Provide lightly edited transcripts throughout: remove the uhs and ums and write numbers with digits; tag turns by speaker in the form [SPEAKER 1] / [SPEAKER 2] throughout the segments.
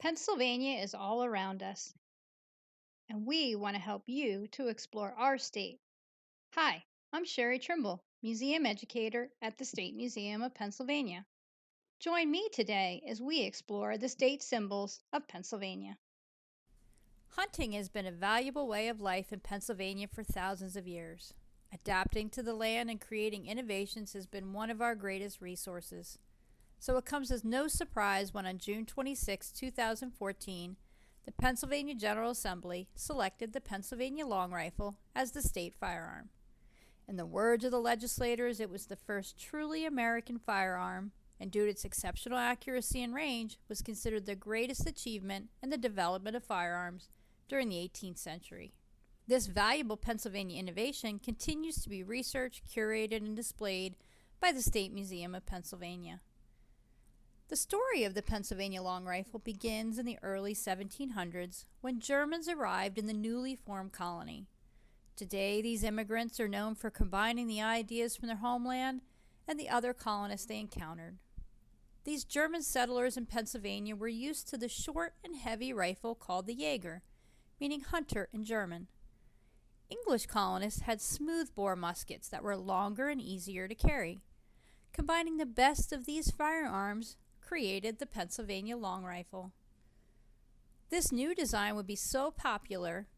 [SPEAKER 1] Pennsylvania is all around us, and we want to help you to explore our state. Hi, I'm Sherry Trimble, Museum Educator at the State Museum of Pennsylvania. Join me today as we explore the state symbols of Pennsylvania.
[SPEAKER 2] Hunting has been a valuable way of life in Pennsylvania for thousands of years. Adapting to the land and creating innovations has been one of our greatest resources. So it comes as no surprise when on June 26, 2014, the Pennsylvania General Assembly selected the Pennsylvania long rifle as the state firearm. In the words of the legislators, it was the first truly American firearm, and due to its exceptional accuracy and range, was considered the greatest achievement in the development of firearms during the 18th century. This valuable Pennsylvania innovation continues to be researched, curated, and displayed by the State Museum of Pennsylvania. The story of the Pennsylvania long rifle begins in the early 1700s when Germans arrived in the newly formed colony. Today, these immigrants are known for combining the ideas from their homeland and the other colonists they encountered. These German settlers in Pennsylvania were used to the short and heavy rifle called the Jaeger, meaning hunter in German. English colonists had smooth-bore muskets that were longer and easier to carry. Combining the best of these firearms created the Pennsylvania long rifle. This new design would be so popular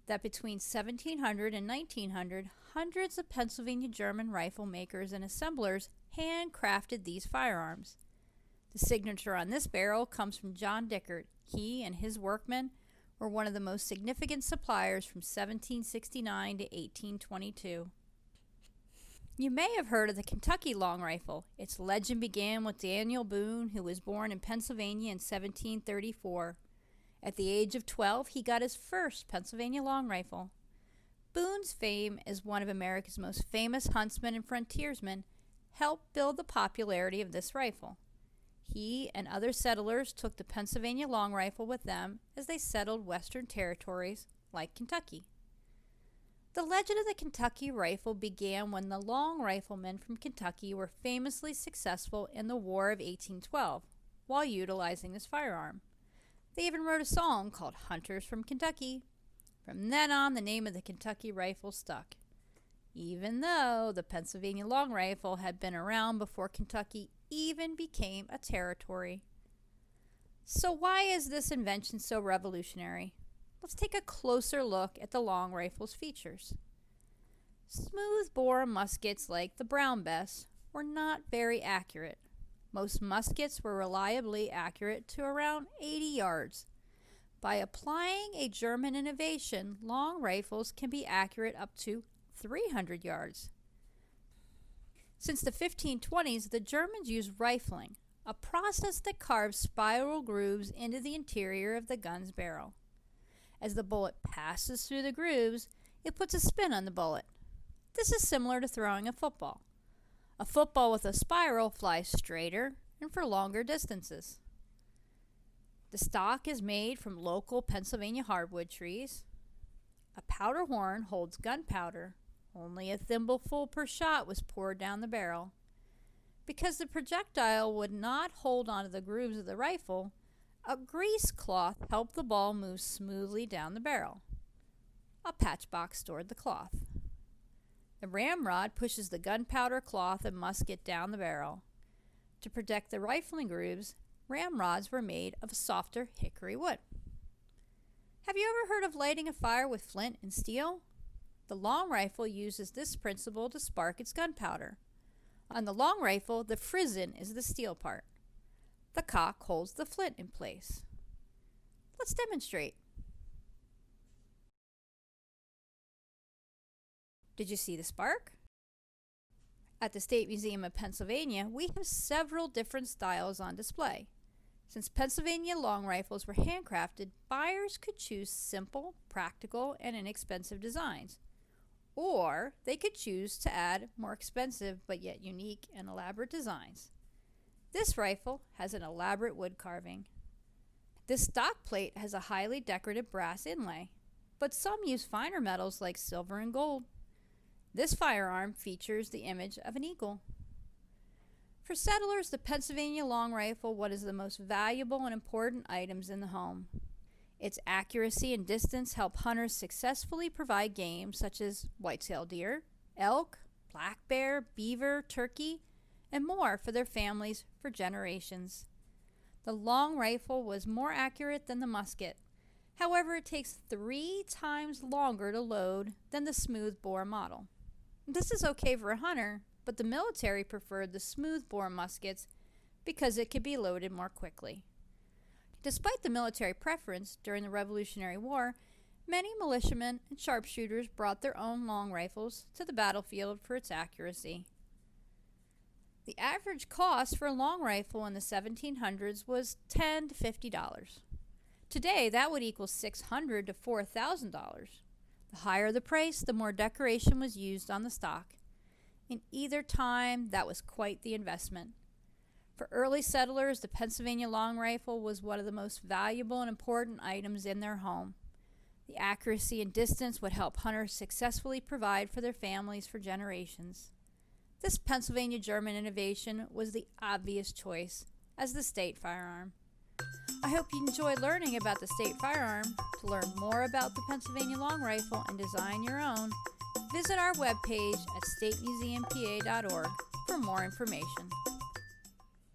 [SPEAKER 2] that between 1700 and 1900, hundreds of Pennsylvania German rifle makers and assemblers handcrafted these firearms. The signature on this barrel comes from John Dickert. He and his workmen were one of the most significant suppliers from 1769 to 1822. You may have heard of the Kentucky long rifle. Its legend began with Daniel Boone, who was born in Pennsylvania in 1734. At the age of 12, he got his first Pennsylvania long rifle. Boone's fame as one of America's most famous huntsmen and frontiersmen helped build the popularity of this rifle. He and other settlers took the Pennsylvania long rifle with them as they settled western territories like Kentucky. The legend of the Kentucky rifle began when the long riflemen from Kentucky were famously successful in the War of 1812 while utilizing this firearm. They even wrote a song called Hunters from Kentucky. From then on, the name of the Kentucky rifle stuck, even though the Pennsylvania long rifle had been around before Kentucky even became a territory. So why is this invention so revolutionary? Let's take a closer look at the long rifle's features. Smooth-bore muskets like the Brown Bess were not very accurate. Most muskets were reliably accurate to around 80 yards. By applying a German innovation, long rifles can be accurate up to 300 yards. Since the 1520s, the Germans used rifling, a process that carves spiral grooves into the interior of the gun's barrel. As the bullet passes through the grooves, it puts a spin on the bullet. This is similar to throwing a football. A football with a spiral flies straighter and for longer distances. The stock is made from local Pennsylvania hardwood trees. A powder horn holds gunpowder. Only a thimbleful per shot was poured down the barrel. Because the projectile would not hold onto the grooves of the rifle, a grease cloth helped the ball move smoothly down the barrel. A patch box stored the cloth. The ramrod pushes the gunpowder cloth and musket down the barrel. To protect the rifling grooves, ramrods were made of softer hickory wood. Have you ever heard of lighting a fire with flint and steel? The long rifle uses this principle to spark its gunpowder. On the long rifle, the frizzen is the steel part. The cock holds the flint in place. Let's demonstrate. Did you see the spark? At the State Museum of Pennsylvania, we have several different styles on display. Since Pennsylvania long rifles were handcrafted, buyers could choose simple, practical, and inexpensive designs. Or they could choose to add more expensive but yet unique and elaborate designs. This rifle has an elaborate wood carving. This stock plate has a highly decorative brass inlay, but some use finer metals like silver and gold. This firearm features the image of an eagle. For settlers, the Pennsylvania long rifle was one of the most valuable and important items in the home. Its accuracy and distance help hunters successfully provide game such as white-tailed deer, elk, black bear, beaver, turkey, and more for their families for generations. The long rifle was more accurate than the musket. However, it takes 3 times longer to load than the smoothbore model. This is okay for a hunter, but the military preferred the smoothbore muskets because it could be loaded more quickly. Despite the military preference during the Revolutionary War, many militiamen and sharpshooters brought their own long rifles to the battlefield for its accuracy. The average cost for a long rifle in the 1700s was $10 to $50. Today, that would equal $600 to $4,000. The higher the price, the more decoration was used on the stock. In either time, that was quite the investment. For early settlers, the Pennsylvania long rifle was one of the most valuable and important items in their home. The accuracy and distance would help hunters successfully provide for their families for generations. This Pennsylvania German innovation was the obvious choice as the state firearm. I hope you enjoyed learning about the state firearm. To learn more about the Pennsylvania long rifle and design your own, visit our webpage at statemuseumpa.org for more information.